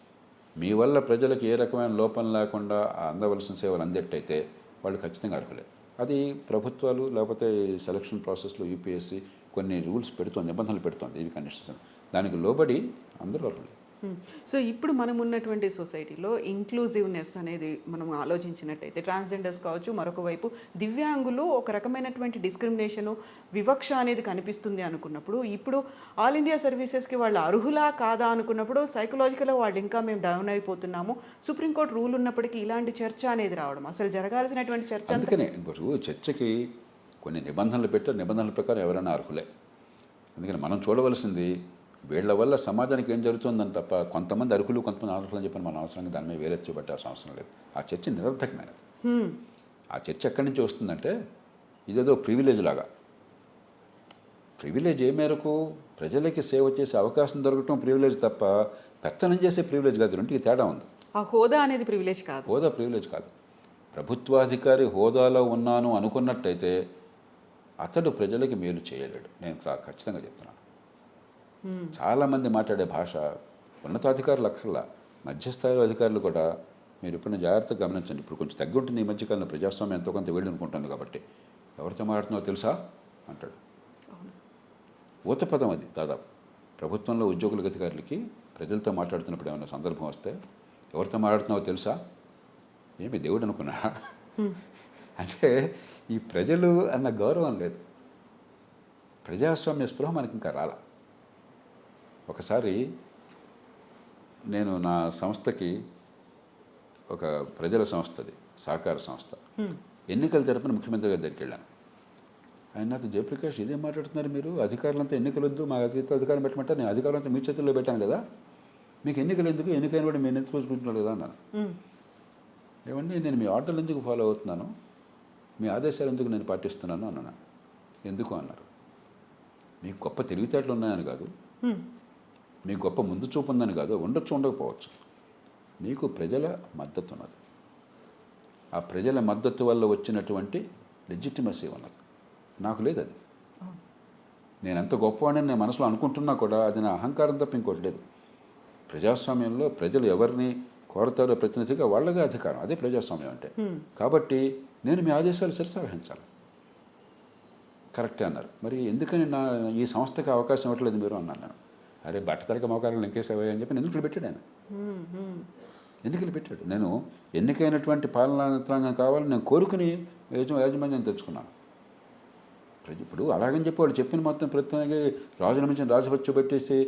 మీ వల్ల ప్రజలకు ఏ రకమైన లోపం లేకుండా అందవలసిన సేవలు అందేట్టయితే వాళ్ళు ఖచ్చితంగా అర్హులే. అది ప్రభుత్వాలు లేకపోతే సెలక్షన్ ప్రాసెస్లో యూపీఎస్సీ కొన్ని రూల్స్ పెడుతోంది, నిబంధనలు పెడుతోంది, ఇవి కండిషన్స్. దానికి లోబడి అందరూ అర్హులే. సో ఇప్పుడు మనం ఉన్నటువంటి సొసైటీలో ఇంక్లూజివ్నెస్ అనేది మనం ఆలోచించినట్టయితే ట్రాన్స్జెండర్స్ కావచ్చు, మరొక వైపు దివ్యాంగులు, ఒక రకమైనటువంటి డిస్క్రిమినేషను, వివక్ష అనేది కనిపిస్తుంది అనుకున్నప్పుడు, ఇప్పుడు ఆల్ ఇండియా సర్వీసెస్కి వాళ్ళు అర్హులా కాదా అనుకున్నప్పుడు సైకలాజికల్గా వాళ్ళు ఇంకా మేము డౌన్ అయిపోతున్నాము. సుప్రీంకోర్టు రూల్ ఉన్నప్పటికీ ఇలాంటి చర్చ అనేది రావడం అసలు జరగాల్సినటువంటి చర్చ. అందుకనే ఇప్పుడు చర్చకి కొన్ని నిబంధనలు పెట్టారు, నిబంధనల ప్రకారం ఎవరైనా అర్హులే. అందుకని మనం చూడవలసింది వీళ్ళ వల్ల సమాజానికి ఏం జరుగుతుందని తప్ప, కొంతమంది అర్హులు కొంతమంది అనర్హులు అని చెప్పి మనం అవసరంగా దాని మీద వేరే చూపెట్టాల్సిన అవసరం లేదు. ఆ చర్చ నిరర్థకమైనది. ఆ చర్చ ఎక్కడి నుంచి వస్తుందంటే, ఇదేదో ప్రివిలేజ్ లాగా. ప్రివిలేజ్ ఏ మేరకు? ప్రజలకి సేవ చేసే అవకాశం దొరకటం ప్రివిలేజ్ తప్ప పెత్తనం చేసే ప్రివిలేజ్ కాదు. రెండుకి తేడా ఉంది. ఆ హోదా అనేది ప్రివిలేజ్ కాదు. హోదా ప్రివిలేజ్ కాదు. ప్రభుత్వాధికారి హోదాలో ఉన్నాను అనుకున్నట్టయితే అతడు ప్రజలకి మేలు చేయలేడు. నేను ఖచ్చితంగా చెప్తున్నాను. చాలామంది మాట్లాడే భాష ఉన్నతాధికారులు అక్కర్లా, మధ్యస్థాయిలో అధికారులు కూడా మీరు ఇప్పుడు జాగ్రత్తగా గమనించండి. ఇప్పుడు కొంచెం తగ్గి ఉంటుంది ఈ మధ్యకాలంలో, ప్రజాస్వామ్యం ఎంతో కొంత వేడి అనుకుంటుంది కాబట్టి. ఎవరితో మాట్లాడుతున్నావో తెలుసా అంటాడు. ఊతపదం అది. దాదాపు ప్రభుత్వంలో ఉద్యోగుల అధికారులకి ప్రజలతో మాట్లాడుతున్నప్పుడు ఏమైనా సందర్భం వస్తే ఎవరితో మాట్లాడుతున్నావో తెలుసా, ఏమి దేవుడు అనుకున్నా అంటే ఈ ప్రజలు అన్న గౌరవం లేదు. ప్రజాస్వామ్య స్పృహ మనకి ఇంకా రాలా. ఒకసారి నేను నా సంస్థకి, ఒక ప్రజల సంస్థది, సహకార సంస్థ, ఎన్నికలు జరపని ముఖ్యమంత్రి గారి దగ్గరికి వెళ్ళాను. ఆయన నాతో, జయప్రకాష్ ఇదేం మాట్లాడుతున్నారు మీరు, అధికారులంతా ఎన్నికలు వద్దు, మా అధికారం పెట్టమంటే, నేను అధికారులంతా మీ చేతుల్లో పెట్టాను కదా, మీకు ఎన్నికలు ఎందుకు, ఎన్నికైన కూడా మేము ఎందుకు చూసుకుంటున్నాను కదా అన్నాను. ఏమండి నేను మీ ఆర్డర్లు ఎందుకు ఫాలో అవుతున్నాను, మీ ఆదేశాలు ఎందుకు నేను పాటిస్తున్నాను అన్నాను. ఎందుకు అన్నారు. మీకు గొప్ప తెలివితేటలు ఉన్నాయని కాదు, మీకు గొప్ప ముందు చూపు ఉందని కాదు, ఉండొచ్చు ఉండకపోవచ్చు, మీకు ప్రజల మద్దతు ఉన్నది. ఆ ప్రజల మద్దతు వల్ల వచ్చినటువంటి లెజిటిమసీ ఉన్నది. నాకు లేదు అది. నేను ఎంత గొప్పవాడిని నేను మనసులో అనుకుంటున్నా కూడా అది నా అహంకారం తప్ప ఇంకోటి లేదు. ప్రజాస్వామ్యంలో ప్రజలు ఎవరిని కోరతారో ప్రతినిధిగా వాళ్ళదే అధికారం, అదే ప్రజాస్వామ్యం అంటే. కాబట్టి నేను మీ ఆదేశాలు శిరసావహించాలి. కరెక్టే అన్నారు. మరి ఎందుకని ఈ సంస్థకి అవకాశం ఇవ్వట్లేదు మీరు అన్నాను. నేను, అరే బట్టతలక మోకాలను ఇంకేసేవా అని చెప్పి ఎన్నికలు పెట్టాడు ఆయన. ఎన్నికలు పెట్టాడు. నేను ఎన్నికైనటువంటి పాలనా యంత్రాంగం కావాలని నేను కోరుకుని యాజమాన్యం తెచ్చుకున్నాను. ఇప్పుడు అలాగని చెప్పి వాళ్ళు చెప్పిన మొత్తం ప్రతినిధి రాజుల నుంచి రాజపచ్చు పెట్టేసి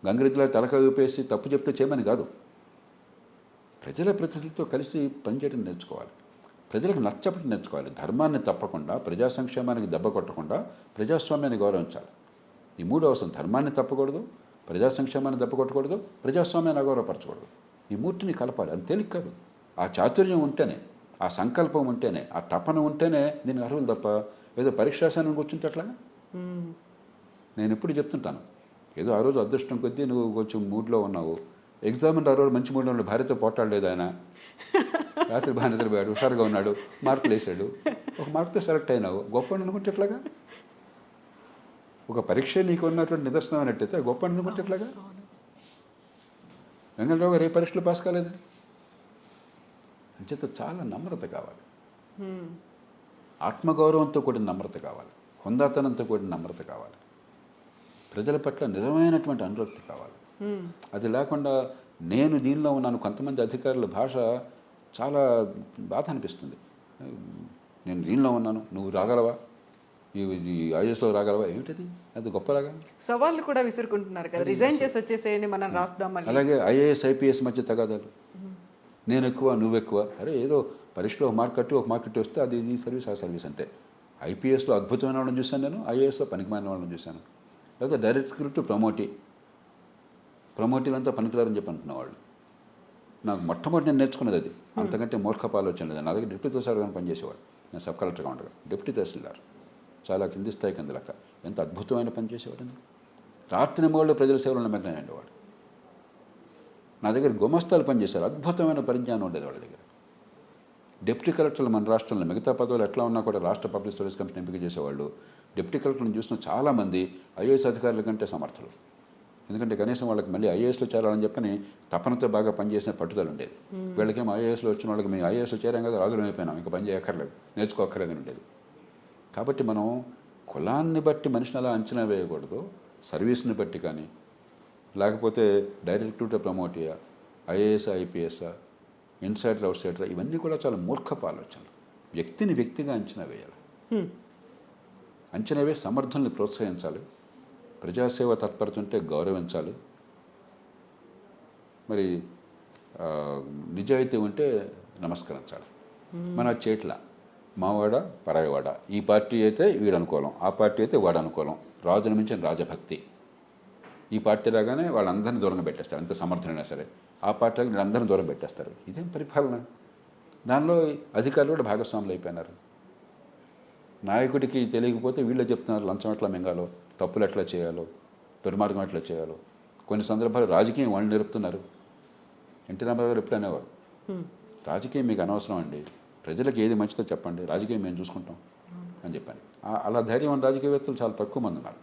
గంగిరెద్దులా తలక ఊపేసి తప్పు చెప్తే చేయమని కాదు. ప్రజల ప్రతినిధులతో కలిసి పనిచేయడం నేర్చుకోవాలి. ప్రజలకు నచ్చబట్టి నేర్చుకోవాలి. ధర్మాన్ని తప్పకుండా, ప్రజా సంక్షేమానికి దెబ్బ కొట్టకుండా ప్రజాస్వామ్యాన్ని గౌరవించాలి. ఈ మూడు అవసరం. ధర్మాన్ని తప్పకూడదు, ప్రజా సంక్షేమాన్ని దెబ్బ కొట్టకూడదు, ప్రజాస్వామ్యాన్ని అగౌరవపరచకూడదు. ఈ మూర్తిని కలపాలి. అది తేలిక కాదు. ఆ చాతుర్యం ఉంటేనే, ఆ సంకల్పం ఉంటేనే, ఆ తపన ఉంటేనే దీనికి అర్హులు తప్ప ఏదో పరీక్షాశానం కూర్చుంటే అట్లాగా. నేను ఎప్పుడు చెప్తుంటాను, ఏదో ఆ రోజు అదృష్టం కొద్దీ నువ్వు కొంచెం మూడ్లో ఉన్నావు, ఎగ్జామ్ ఆ రోజు మంచి మూడ్లో ఉన్నాడు, భార్యతో పోట్లాడలేదు ఆయన, రాత్రి బాగా నిద్రపోయాడు, హుషారుగా ఉన్నాడు, మార్కులు వేసాడు, ఒక మార్కుతో సెలెక్ట్ అయినావు, గొప్ప అనుకుంటే ఎట్లాగా? ఒక పరీక్ష నీకు ఉన్నటువంటి నిదర్శనం అన్నట్టయితే గొప్ప అనుకుంటే ఎట్లాగా? వెంకటరావు గారు ఏ పరీక్షలు పాస్ కాలేదు. అంచేత చాలా నమ్రత కావాలి, ఆత్మగౌరవంతో కూడిన నమ్రత కావాలి, హుందాతనంతో కూడిన నమ్రత కావాలి, ప్రజల పట్ల నిజమైనటువంటి అనురక్తి కావాలి. అది లేకుండా నేను దీనిలో ఉన్నాను. కొంతమంది అధికారుల భాష చాలా బాధ అనిపిస్తుంది. నేను దీనిలో ఉన్నాను, నువ్వు రాగలవా, ఈ ఐఏఎస్లో రాగలవా, ఏమిటది? అది గొప్పలాగా సవాళ్ళు కూడా విసురుకుంటున్నారు కదా, రిజైన్ చేసి వచ్చేసేయండి మనం రాస్తాం. అలాగే ఐఏఎస్ ఐపీఎస్ మధ్య తగాదాలు, నేను ఎక్కువ నువ్వు ఎక్కువ. అరే ఏదో పరీక్షలో ఒక మార్క్ కట్టి ఒక మార్క్ కట్టి వస్తే అది ఈ సర్వీస్ ఆ సర్వీస్ అంతే. ఐపీఎస్లో అద్భుతమైన వాళ్ళని చూశాను నేను, ఐఏఎస్లో పనికిమాలిన వాళ్ళని చూశాను. లేకపోతే డైరెక్టర్ టు ప్రమోటీలంతా పనికిరారని చెప్పి అనుకున్న వాళ్ళు. నాకు మొట్టమొదటి నేను నేర్చుకున్నది అది. అంతకంటే మూర్ఖపు ఆలోచన లేదు. నా దగ్గర డిప్యూటీ తహసీల్దార్ గారిని పనిచేసేవాడు, నేను సబ్ కలెక్టర్గా ఉండగా. డిప్యూటీ తహసీల్దార్ చాలా కింది స్థాయి కింద లెక్క. ఎంత అద్భుతమైన పని చేసేవాడు. రాత్రి మూడు ప్రజల సేవలో నిమగ్నం ఉండేవాడు. నా దగ్గర గుమస్తాలు పనిచేశారు, అద్భుతమైన పరిజ్ఞానం ఉండేది వాళ్ళ దగ్గర. డిప్యూటీ కలెక్టర్లు మన రాష్ట్రంలో మిగతా పదవులు ఎట్లా ఉన్నా కూడా రాష్ట్ర పబ్లిక్ సర్వీస్ కమిషన్ ఎంపిక చేసేవాళ్ళు. డిప్యూటీ కలెక్టర్లను చూసిన చాలామంది ఐఏఎస్ అధికారుల కంటే సమర్థులు. ఎందుకంటే కనీసం వాళ్ళకి మళ్ళీ ఐఏఎస్లో చేరాలని చెప్పని తపనతో బాగా పనిచేసిన పట్టుదల ఉండేది. వీళ్ళకేమో ఐఏఎస్లో వచ్చిన వాళ్ళకి మేము ఐఏఎస్లో చేరాం కదా, రాజులు అయిపోయినాం, ఇంకా పని చేయక్కర్లేదు, నేర్చుకోక్కర్లేదని ఉండేది. కాబట్టి మనం కులాన్ని బట్టి మనిషిని అలా అంచనా వేయకూడదు. సర్వీస్ని బట్టి కానీ, లేకపోతే డైరెక్టర్ టు ప్రమోటియా, IAS IPS, insider outsider, ఇవన్నీ కూడా చాలా మూర్ఖపు ఆలోచనలు. వ్యక్తిని వ్యక్తిగా అంచనా వేయాలి. అంచనా వేసి సమర్థుల్ని ప్రోత్సహించాలి. ప్రజాసేవ తత్పరత ఉంటే గౌరవించాలి. మరి నిజాయితీ ఉంటే నమస్కరించాలి. మన చేట్ల మావాడ పరాయవాడ, ఈ పార్టీ అయితే వీడు అనుకూలం, ఆ పార్టీ అయితే వాడు అనుకూలం, రాజును మించిన రాజభక్తి. ఈ పార్టీ రాగానే వాళ్ళందరినీ దూరంగా పెట్టేస్తారు, ఎంత సమర్థనైనా సరే. ఆ పార్టీ రాగానే వీళ్ళందరినీ దూరం పెట్టేస్తారు. ఇదేం పరిపాలన? దానిలో అధికారులు కూడా భాగస్వాములు అయిపోయినారు. నాయకుడికి తెలియకపోతే వీళ్ళే చెప్తున్నారు లంచం ఎట్లా మింగాలో, తప్పులు ఎట్లా చేయాలో, దుర్మార్గం ఎట్లా చేయాలో. కొన్ని సందర్భాలు రాజకీయం వాళ్ళు నేర్పుతున్నారు. ఎన్టీ రామారావు గారు ఎప్పుడు అనేవారు, రాజకీయం మీకు అనవసరం అండి, ప్రజలకు ఏది మంచిదో చెప్పండి, రాజకీయం మేము చూసుకుంటాం అని చెప్పాను. అలా ధైర్యం ఉన్న రాజకీయవేత్తలు చాలా తక్కువ మంది ఉన్నారు.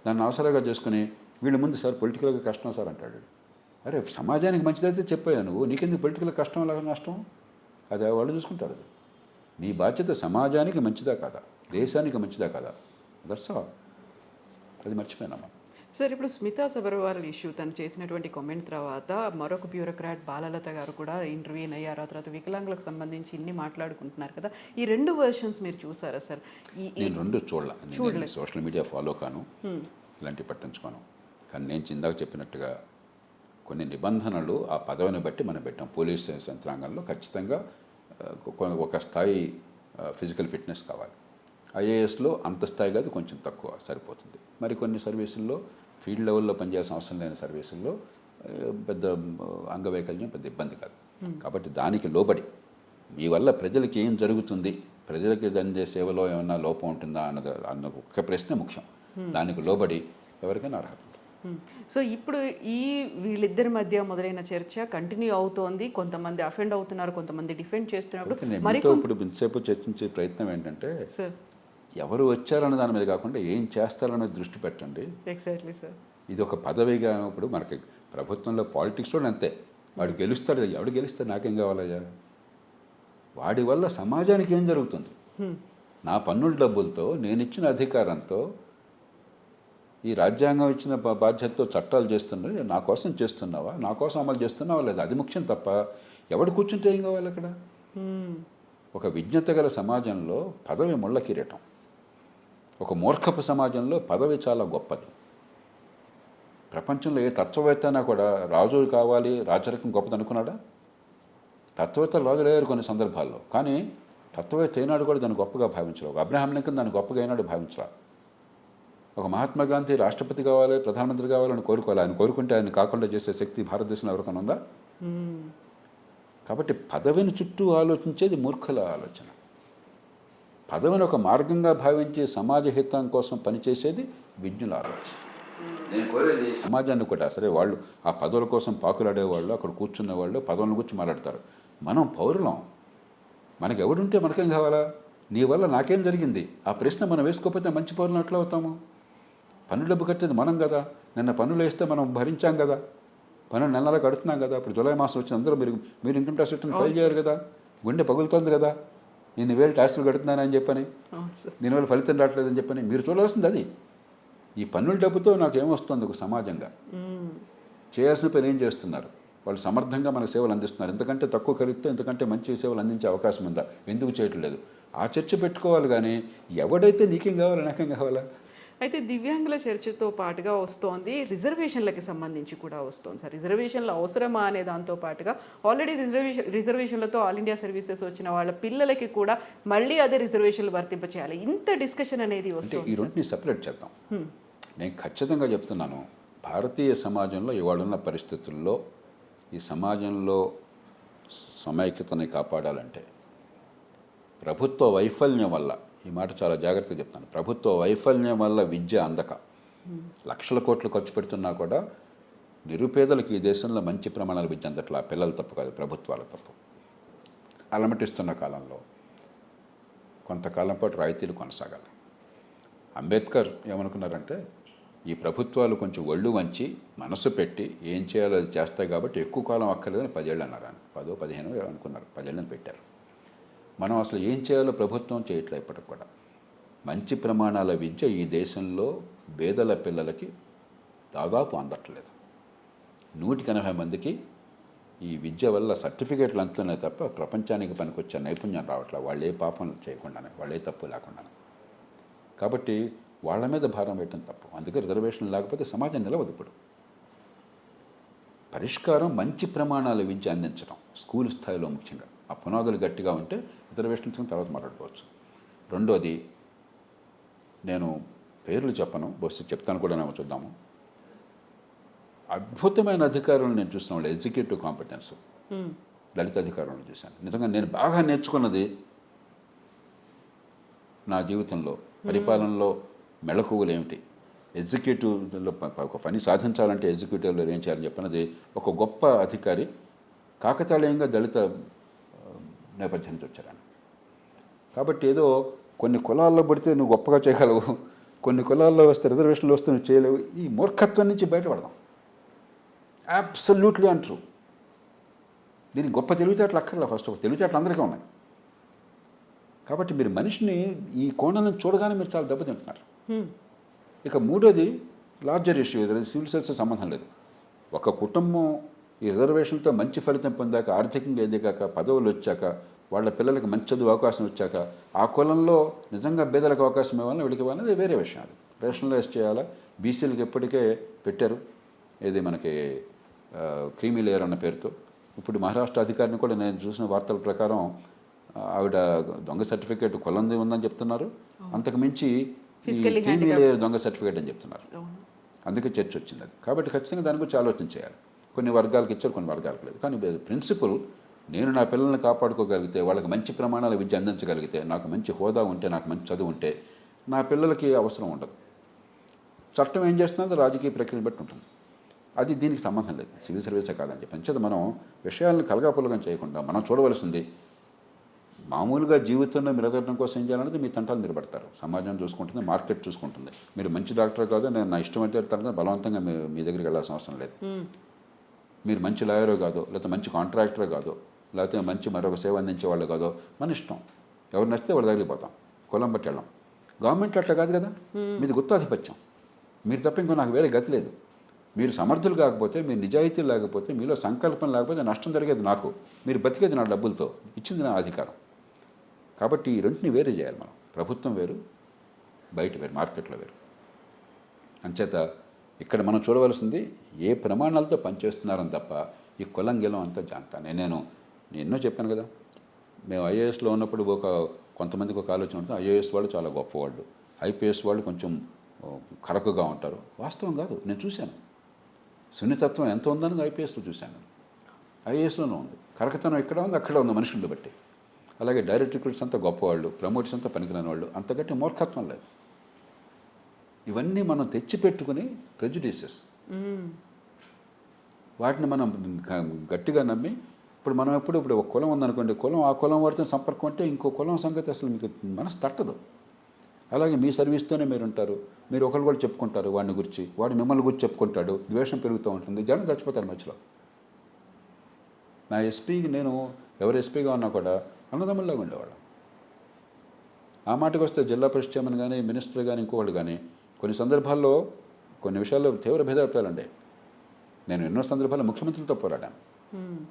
దాన్ని అవసరంగా చేసుకుని వీళ్ళ ముందు సార్ పొలిటికల్గా కష్టం సార్ అంటాడు. అరే సమాజానికి మంచిదైతే చెప్పావు నువ్వు, నీకెందుకు పొలిటికల్ కష్టం లాగా నష్టం? అది వాళ్ళు చూసుకుంటారు. నీ బాధ్యత సమాజానికి మంచిదా కాదా, దేశానికి మంచిదా కాదా, దట్స్ ఆల్. అది మర్చిపోయినామా సార్? ఇప్పుడు స్మితా సబర్వాల్ ఇష్యూ తను చేసినటువంటి కామెంట్ తర్వాత మరొక బ్యూరోక్రాట్ బాలలత గారు కూడా ఇంటర్వ్యూ అయ్యారు. ఆ తర్వాత వికలాంగులకు సంబంధించి ఇన్ని మాట్లాడుకుంటున్నారు కదా, ఈ రెండు వర్షన్స్ మీరు చూసారా సార్? నేను రెండు చూడలేదు. సోషల్ మీడియా ఫాలో కాను, ఇలాంటివి పట్టించుకోను. కానీ నేను ఇందాక చెప్పినట్టుగా కొన్ని నిబంధనలు ఆ పదవిని బట్టి మనం పెట్టాం. పోలీస్ యంత్రాంగంలో ఖచ్చితంగా ఒక స్థాయి ఫిజికల్ ఫిట్నెస్ కావాలి. ఐఏఎస్లో అంత స్థాయి కాదు, కొంచెం తక్కువ సరిపోతుంది. మరి కొన్ని సర్వీసుల్లో ఫీల్డ్ లెవెల్లో పనిచేయాల్సిన అవసరం లేని సర్వీసుల్లో పెద్ద అంగవైకల్యం పెద్ద ఇబ్బంది కాదు. కాబట్టి దానికి లోబడి మీ వల్ల ప్రజలకి ఏం జరుగుతుంది, ప్రజలకి అందే సేవలో ఏమన్నా లోపం ఉంటుందా అన్న ఒక్క ప్రశ్న ముఖ్యం. దానికి లోబడి ఎవరికైనా అర్హత. సో ఇప్పుడు ఈ వీళ్ళిద్దరి మధ్య మొదలైన చర్చ కంటిన్యూ అవుతోంది. కొంతమంది అఫెండ్ అవుతున్నారు, కొంతమంది డిఫెండ్ చేస్తున్నారు. మరి ఇప్పుడు ఇంతసేపు చర్చించే ప్రయత్నం ఏంటంటే, ఎవరు వచ్చారన్న దాని మీద కాకుండా ఏం చేస్తారన్న మీద దృష్టి పెట్టండి. Exactly sir. ఇది ఒక పదవిగా ఇప్పుడు మనకి ప్రభుత్వంలో పాలిటిక్స్లో అంతే. వాడు గెలుస్తాడు, ఎవడు గెలుస్తాడు, నాకేం కావాలయ్యా? వాడి వల్ల సమాజానికి ఏం జరుగుతుంది? నా పన్నుల డబ్బులతో, నేను ఇచ్చిన అధికారంతో, ఈ రాజ్యాంగం ఇచ్చిన బాధ్యతతో చట్టాలు చేస్తున్నావు, నా కోసం చేస్తున్నావా, నా కోసం అమలు చేస్తున్నావా లేదా, అది ముఖ్యం తప్ప ఎవడు కూర్చుంటే ఏం కావాలి అక్కడ? ఒక విజ్ఞత గల సమాజంలో పదవి ముళ్ళ కిరీటం, ఒక మూర్ఖపు సమాజంలో పదవి చాలా గొప్పది. ప్రపంచంలో ఏ తత్వవేత్తనా కూడా రాజు కావాలి, రాజరికం గొప్పది అనుకున్నాడా? తత్వవేత్తలు రాజులయ్యారు కొన్ని సందర్భాల్లో, కానీ తత్వవేత్త అయినాడు కూడా దాన్ని గొప్పగా భావించరు. ఒక అబ్రహాం లింకన్ దాన్ని గొప్పగా అయినాడు భావించరా. ఒక మహాత్మా గాంధీ రాష్ట్రపతి కావాలి, ప్రధానమంత్రి కావాలని కోరుకోవాలి. ఆయన కోరుకుంటే ఆయన కాకుండా చేసే శక్తి భారతదేశంలో ఎవరికైనా ఉందా? కాబట్టి పదవిని చుట్టూ ఆలోచించేది మూర్ఖుల ఆలోచన. పదవిని ఒక మార్గంగా భావించి సమాజ హితం కోసం పనిచేసేది విజ్ఞుల ఆలోచన. నేను కోరేది సమాజాన్ని కూడా, సరే వాళ్ళు ఆ పదవుల కోసం పాకులాడేవాళ్ళు, అక్కడ కూర్చున్న వాళ్ళు పదవుల గురించి మాట్లాడతారు. మనం పౌరులం, మనకు ఎవడుంటే మనకేం కావాలా? నీ వల్ల నాకేం జరిగింది? ఆ ప్రశ్న మనం వేసుకోకపోతే మంచి పౌరులు ఎట్లా అవుతాము? పన్ను డబ్బు కట్టేది మనం కదా. నిన్న పన్నులు వేస్తే మనం భరించాం కదా, పన్ను నెల నెలకు కడుతున్నాం కదా. ఇప్పుడు జూలై మాసం వచ్చిన అందరూ మీరు ఇన్కమ్ ట్యాక్స్ రిటర్న్ ఫైల్ చేయాలి కదా. గుండె పగులుతోంది కదా, నేను వేలు ట్యాక్సులు కడుతున్నానని చెప్పని, దీనివల్ల ఫలితం రావట్లేదని చెప్పని. మీరు చూడాల్సింది అది. ఈ పన్నుల డబ్బుతో నాకు ఏమొస్తుంది? ఒక సమాజంగా చేయాల్సిన పని ఏం చేస్తున్నారు? వాళ్ళు సమర్థంగా మనకు సేవలు అందిస్తున్నారు. ఎంతకంటే తక్కువ ఖరీదుతో ఎంతకంటే మంచి సేవలు అందించే అవకాశం ఉందా? ఎందుకు చేయట్లేదు? ఆ చర్చ పెట్టుకోవాలి. కానీ ఎవడైతే నీకేం కావాలా నాకేం కావాలా? అయితే దివ్యాంగుల చర్చతో పాటుగా వస్తోంది రిజర్వేషన్లకి సంబంధించి కూడా వస్తుంది సార్. రిజర్వేషన్లు అవసరమా అనే దాంతో పాటుగా ఆల్రెడీ రిజర్వేషన్లతో ఆల్ ఇండియా సర్వీసెస్ వచ్చిన వాళ్ళ పిల్లలకి కూడా మళ్ళీ అదే రిజర్వేషన్లు వర్తింపచేయాలి. ఇంత డిస్కషన్ అనేది వస్తుంది. ఈ రెండుని సెపరేట్ చేద్దాం. నేను ఖచ్చితంగా చెప్తున్నాను, భారతీయ సమాజంలో ఇవాళున్న పరిస్థితుల్లో ఈ సమాజంలో సమైక్యతని కాపాడాలంటే ప్రభుత్వ వైఫల్యం వల్ల, ఈ మాట చాలా జాగ్రత్తగా చెప్తాను, ప్రభుత్వ వైఫల్యం వల్ల విద్య అందక లక్షల కోట్లు ఖర్చు పెడుతున్నా కూడా నిరుపేదలకు ఈ దేశంలో మంచి ప్రమాణాల విద్య అందట్లా. పిల్లల తప్పు కాదు, ప్రభుత్వాల తప్పు. అలమటిస్తున్న కాలంలో కొంతకాలం పాటు రాయితీలు కొనసాగాలి. అంబేద్కర్ ఏమనుకున్నారంటే, ఈ ప్రభుత్వాలు కొంచెం ఒళ్ళు వంచి మనసు పెట్టి ఏం చేయాలో అది చేస్తాయి కాబట్టి ఎక్కువ కాలం అక్కర్లేదని 10 ఏళ్ళు అన్నారు. 10-15 అనుకున్నారు, 10 ఏళ్ళని పెట్టారు. మనం అసలు ఏం చేయాలో ప్రభుత్వం చేయట్లేదు ఇప్పటికి కూడా. మంచి ప్రమాణాల విద్య ఈ దేశంలో పేదల పిల్లలకి దాదాపు అందట్లేదు. 180 మందికి ఈ విద్య వల్ల సర్టిఫికేట్లు అందుతున్నాయి తప్ప ప్రపంచానికి పనికొచ్చే నైపుణ్యం రావట్లేదు. వాళ్ళు ఏ పాపం చేయకుండానే, వాళ్ళు ఏ తప్పు లేకుండానే. కాబట్టి వాళ్ళ మీద భారం పెట్టడం తప్పు. అందుకే రిజర్వేషన్ లేకపోతే సమాజం నిలవదు. ఇప్పుడు పరిష్కారం మంచి ప్రమాణాల విద్య అందించడం, స్కూల్ స్థాయిలో ముఖ్యంగా. ఆ పునాదులు గట్టిగా ఉంటే రిజర్వేషన్స్ తర్వాత మాట్లాడుకోవచ్చు. రెండోది, నేను పేర్లు చెప్పను, బస్సు చెప్తాను కూడా, నేను చూద్దాము. అద్భుతమైన అధికారులను నేను చూసిన వాళ్ళు, ఎగ్జిక్యూటివ్ కాంపిటెన్స్ దళిత అధికారులను చూశాను. నిజంగా నేను బాగా నేర్చుకున్నది నా జీవితంలో పరిపాలనలో మెళకువలు ఏమిటి, ఎగ్జిక్యూటివ్లో ఒక పని సాధించాలంటే ఎగ్జిక్యూటివ్లో ఏం చేయాలని చెప్పినది ఒక గొప్ప అధికారి కాకతాళీయంగా దళిత నేపథ్యం నుంచి వచ్చారని. కాబట్టి ఏదో కొన్ని కులాల్లో పడితే నువ్వు గొప్పగా చేయగలవు, కొన్ని కులాల్లో వస్తే రిజర్వేషన్లు వస్తే నువ్వు చేయలేవు. ఈ మూర్ఖత్వం నుంచి బయటపడదాం. Absolutely untrue. దీనికి గొప్ప తెలివితేటలు అక్కర్లే. ఫస్ట్ తెలివితేటలు అందరికీ ఉన్నాయి. కాబట్టి మీరు మనిషిని ఈ కోణాలను చూడగానే మీరు చాలా దెబ్బతింటున్నారు. ఇక మూడోది లార్జర్ ఇష్యూ, సివిల్ సర్వీస్ సంబంధం లేదు. ఒక కుటుంబం ఈ రిజర్వేషన్తో మంచి ఫలితం పొందాక, ఆర్థికంగా ఎదిగాక, పదవులు వచ్చాక, వాళ్ళ పిల్లలకి మంచి చదువు అవకాశం వచ్చాక, ఆ కులంలో నిజంగా పేదలకు అవకాశం ఇవ్వాలని వీళ్ళకి ఇవ్వాలని వేరే విషయం. అది రేషనలైజ్ చేయాలా. బీసీలకు ఎప్పటికే పెట్టారు, ఏది మనకి క్రీమీ లేయర్ అన్న పేరుతో. ఇప్పుడు మహారాష్ట్ర అధికారిని కూడా నేను చూసిన వార్తల ప్రకారం ఆవిడ దొంగ సర్టిఫికేట్ కులంది ఉందని చెప్తున్నారు. అంతకు మించి క్రీమీ లేయర్ దొంగ సర్టిఫికేట్ అని చెప్తున్నారు. అందుకే చర్చ వచ్చింది అది. కాబట్టి ఖచ్చితంగా దాని గురించి ఆలోచన చేయాలి. కొన్ని వర్గాలకు ఇచ్చారు, కొన్ని వర్గాలకు లేదు. కానీ ప్రిన్సిపల్, నేను నా పిల్లల్ని కాపాడుకోగలిగితే, వాళ్ళకి మంచి ప్రమాణాల విద్య అందించగలిగితే, నాకు మంచి హోదా ఉంటే, నాకు మంచి చదువు ఉంటే, నా పిల్లలకి అవసరం ఉండదు. చట్టం ఏం చేస్తున్నదో రాజకీయ ప్రక్రియను బట్టి ఉంటుంది. అది దీనికి సంబంధం లేదు, సివిల్ సర్వీసే కాదని చెప్పి. అంచేత మనం విషయాలను కలగాపులగం చేయకుండా మనం చూడవలసింది, మామూలుగా జీవితంలో మెరుగుదడం కోసం ఏం చేయాలనేది మీ తంటాలు మీరు పడతారు. సమాజం చూసుకుంటుంది, మార్కెట్ చూసుకుంటుంది. మీరు మంచి డాక్టర్ కాదు, నేను నా ఇష్టం అయితే తనగా బలవంతంగా మీ దగ్గరికి వెళ్ళాల్సిన అవసరం లేదు. మీరు మంచి లాయరో కాదో, లేకపోతే మంచి కాంట్రాక్టరో కాదో, లేకపోతే మంచి మరొక సేవ అందించే వాళ్ళు కాదో, మన ఇష్టం. ఎవరు నచ్చితే వాళ్ళ దగ్గరికి పోతాం, కులం బట్టి వెళ్ళాం. గవర్నమెంట్ అట్లా కాదు కదా, మీది గుత్తాధిపత్యం. మీరు తప్ప ఇంకో నాకు వేరే గతి లేదు. మీరు సమర్థులు కాకపోతే, మీరు నిజాయితీ లేకపోతే, మీలో సంకల్పం లేకపోతే నష్టం జరిగేది నాకు, మీరు బతికేది నా డబ్బులతో, ఇచ్చింది నా అధికారం. కాబట్టి ఈ రెంటిని వేరే చేయాలి మనం. ప్రభుత్వం వేరు, బయట వేరు, మార్కెట్లో వేరు. అంచేత ఇక్కడ మనం చూడవలసింది ఏ ప్రమాణాలతో పనిచేస్తున్నారని తప్ప ఈ కులం గెలం అంతా జాంతానే. నేను నేను ఎన్నో చెప్పాను కదా, మేము ఐఏఎస్లో ఉన్నప్పుడు కొంతమందికి ఒక ఆలోచన ఉంటుంది, ఐఏఎస్ వాళ్ళు చాలా గొప్పవాళ్ళు, ఐపీఎస్ వాళ్ళు కొంచెం కరకుగా ఉంటారు. వాస్తవం కాదు, నేను చూశాను. సున్నితత్వం ఎంత ఉందని ఐపీఎస్లో చూశాను, ఐఏఎస్లోనూ ఉంది. కరకతనం ఎక్కడ ఉంది, అక్కడ ఉంది, మనుషులను బట్టి. అలాగే డైరెక్ట్ రిక్రూట్స్ అంతా గొప్పవాళ్ళు, ప్రమోటర్స్ అంతా పనికిరాని వాళ్ళు, అంతకంటే మూర్ఖత్వం లేదు. ఇవన్నీ మనం తెచ్చిపెట్టుకుని ప్రెజుడిసెస్, వాటిని మనం గట్టిగా నమ్మి, ఇప్పుడు మనం ఇప్పుడు ఒక కులం ఉందనుకోండి, ఆ కులం వాడితో సంపర్కం అంటే ఇంకో కులం సంగతి అసలు మీకు మనసు తట్టదు. అలాగే మీ సర్వీస్తోనే మీరు ఉంటారు, మీరు ఒకరు కూడా చెప్పుకుంటారు వాడిని గురించి, వాడు మిమ్మల్ని గురించి చెప్పుకుంటాడు, ద్వేషం పెరుగుతూ ఉంటుంది, జనం చచ్చిపోతారు మధ్యలో. నా ఎస్పీకి నేను ఎవరు ఎస్పీగా ఉన్నా కూడా అన్నదమ్ముల్లాగా ఉండేవాడు. ఆ మాటకు వస్తే జిల్లా పరిషత్ చైర్మన్ కానీ, మినిస్టర్ కానీ, ఇంకోవాళ్ళు కానీ కొన్ని సందర్భాల్లో కొన్ని విషయాల్లో తీవ్ర భేదాభిప్రాయాలు ఉండే. నేను ఎన్నో సందర్భాల్లో ముఖ్యమంత్రులతో పోరాడాను.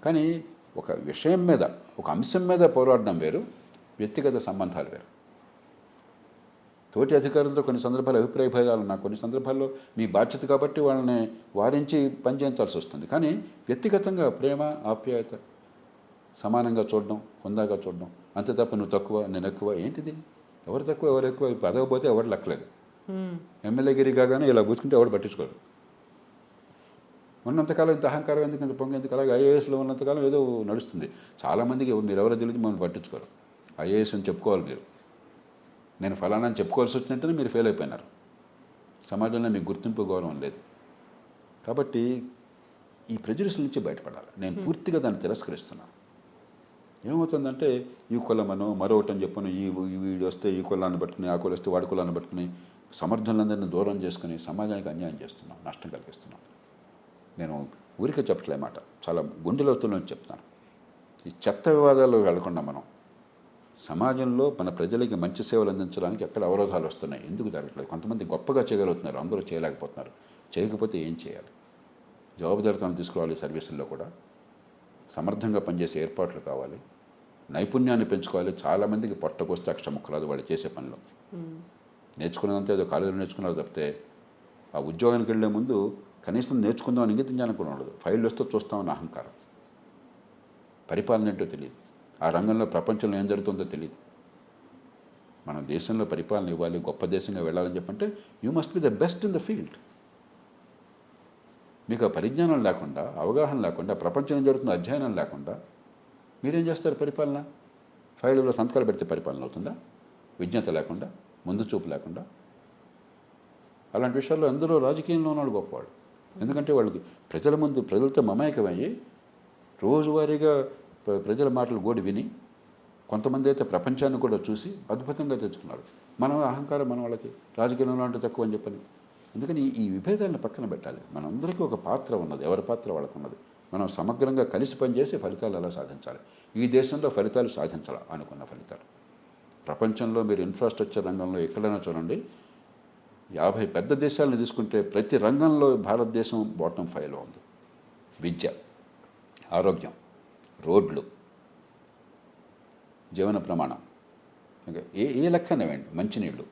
కానీ ఒక విషయం మీద, ఒక అంశం మీద పోరాడడం వేరు, వ్యక్తిగత సంబంధాలు వేరు. తోటి అధికారులతో కొన్ని సందర్భాల్లో అభిప్రాయ భేదాలు ఉన్నా, కొన్ని సందర్భాల్లో మీ బాధ్యత కాబట్టి వాళ్ళని వారించి పనిచేయించాల్సి వస్తుంది. కానీ వ్యక్తిగతంగా ప్రేమ, ఆప్యాయత, సమానంగా చూడడం, హుందాగా చూడడం, అంతే తప్ప నువ్వు తక్కువ నేను ఎక్కువ ఏంటిది? ఎవరు తక్కువ ఎవరు ఎక్కువ పదవి పోతే ఎవరు లెక్కలేదు. ఎమ్మెల్యేగిరి కాగానే ఇలా కూర్చుంటే ఎవరు పట్టించుకోరు. ఉన్నంతకాలం ఇంత అహంకారం ఎందుకు, ఇంత పొంగ ఎందుకు? అలాగే ఐఏఎస్లో ఉన్నంతకాలం ఏదో నడుస్తుంది. చాలామందికి మీరు ఎవరో తెలియదు, మమ్మల్ని పట్టించుకోరు. ఐఏఎస్ అని చెప్పుకోవాలి మీరు, నేను ఫలానా అని చెప్పుకోవాల్సి వచ్చినట్టు మీరు ఫెయిల్ అయిపోయినారు. సమాజంలో మీకు గుర్తింపు, గౌరవం లేదు. కాబట్టి ఈ ప్రెజుడిస్ నుంచి బయటపడాలి. నేను పూర్తిగా దాన్ని తిరస్కరిస్తున్నాను. ఏమవుతుందంటే ఈ కులమనో మరొకటి అని చెప్పను, ఈ వీడు వస్తే ఈ కులాన్ని పట్టుకుని, ఆ కులం వస్తే వాడి కులాన్ని పట్టుకుని సమర్థులందరినీ దూరం చేసుకుని సమాజానికి అన్యాయం చేస్తున్నాం, నష్టం కలిగిస్తున్నాం. నేను ఊరికే చెప్పట్లే మాట, చాలా గుండెలోతుల్లో చెప్తాను. ఈ చెత్త వివాదాల్లో వెళ్లకుండా మనం సమాజంలో మన ప్రజలకి మంచి సేవలు అందించడానికి ఎక్కడ అవరోధాలు వస్తున్నాయి, ఎందుకు జరగట్లేదు? కొంతమంది గొప్పగా చేయగలుగుతున్నారు, అందరూ చేయలేకపోతున్నారు. చేయకపోతే ఏం చేయాలి? జవాబుదారితనం తీసుకోవాలి. సర్వీసుల్లో కూడా సమర్థంగా పనిచేసే ఏర్పాట్లు కావాలి, నైపుణ్యాన్ని పెంచుకోవాలి. చాలామందికి పొట్టకొస్తే అక్షర ముక్కరాదు వాళ్ళు చేసే పనిలో. నేర్చుకున్నదంతా ఏదో కాలేజీలో నేర్చుకున్నారు తప్పితే ఆ ఉద్యోగానికి వెళ్ళే ముందు కనీసం నేర్చుకుందామని ఇంగితం జ్ఞానం కూడా ఉండదు. ఫైల్ వస్తే చూస్తామన్న అహంకారం. పరిపాలన ఏంటో తెలియదు, ఆ రంగంలో ప్రపంచంలో ఏం జరుగుతుందో తెలియదు. మన దేశంలో పరిపాలన ఇవ్వాలి, గొప్ప దేశంగా వెళ్ళాలని చెప్పంటే you must be the best in the field. మీకు ఆ పరిజ్ఞానం లేకుండా, అవగాహన లేకుండా, ప్రపంచం జరుగుతున్న అధ్యయనం లేకుండా మీరేం చేస్తారు? పరిపాలన ఫైళ్ళలో సంతకాలు పెడితే పరిపాలన అవుతుందా? విజ్ఞత లేకుండా, ముందు చూపు లేకుండా. అలాంటి విషయాల్లో అందరూ రాజకీయంలో ఉన్నాడు గొప్పవాడు. ఎందుకంటే వాళ్ళకి ప్రజల ముందు ప్రజలతో మమేకమయ్యి రోజువారీగా ప్రజల మాటలు గోడి విని, కొంతమంది అయితే ప్రపంచాన్ని కూడా చూసి అద్భుతంగా తెచ్చుకున్నారు. మన అహంకారం మన వాళ్ళకి రాజకీయంలో అంటే తక్కువ అని చెప్పని. అందుకని ఈ విభేదాలను పక్కన పెట్టాలి. మనందరికీ ఒక పాత్ర ఉన్నది, ఎవరి పాత్ర వాళ్ళకు ఉన్నది. మనం సమగ్రంగా కలిసి పనిచేసి ఫలితాలు ఎలా సాధించాలి. ఈ దేశంలో ఫలితాలు సాధించాలి అనుకున్న ఫలితాలు. ప్రపంచంలో మీరు ఇన్ఫ్రాస్ట్రక్చర్ రంగంలో ఎక్కడైనా చూడండి, 50 పెద్ద దేశాలను తీసుకుంటే ప్రతి రంగంలో భారతదేశం బాటమ్ 5లో ఉంది. విద్య, ఆరోగ్యం, రోడ్లు, జీవన ప్రమాణం, ఇంకా ఏ లెక్కనేవండి, మంచినీళ్ళు,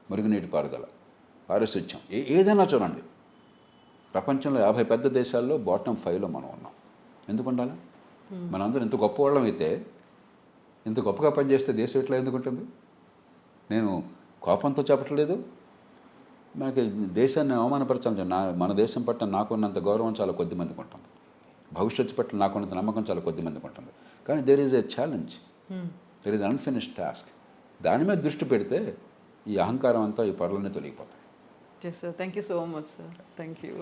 మురుగునీటి పారుదల, పారిశుధ్యం, ఏదైనా చూడండి. ప్రపంచంలో 50 పెద్ద దేశాల్లో బాటమ్ 5లో మనం ఉన్నాం. ఎందుకు ఉండాలి? మనందరం ఇంత గొప్పవాళ్ళం అయితే, ఇంత గొప్పగా పనిచేస్తే దేశం ఎట్లా ఎందుకు ఉంటుంది? నేను కోపంతో చెప్పట్లేదు. మనకి దేశాన్ని అవమానపరచాలి. మన దేశం పట్ల నాకున్నంత గౌరవం చాలా కొద్ది మందికి ఉంటుంది, భవిష్యత్తు పట్ల నాకున్నంత నమ్మకం చాలా కొద్ది మందికి ఉంటుంది. కానీ there is a challenge, there is unfinished task. దాని మీద దృష్టి పెడితే ఈ అహంకారం అంతా, ఈ పొరలన్నీ తొలగిపోతాయి. Yes, sir. Thank you so much, sir. Thank you.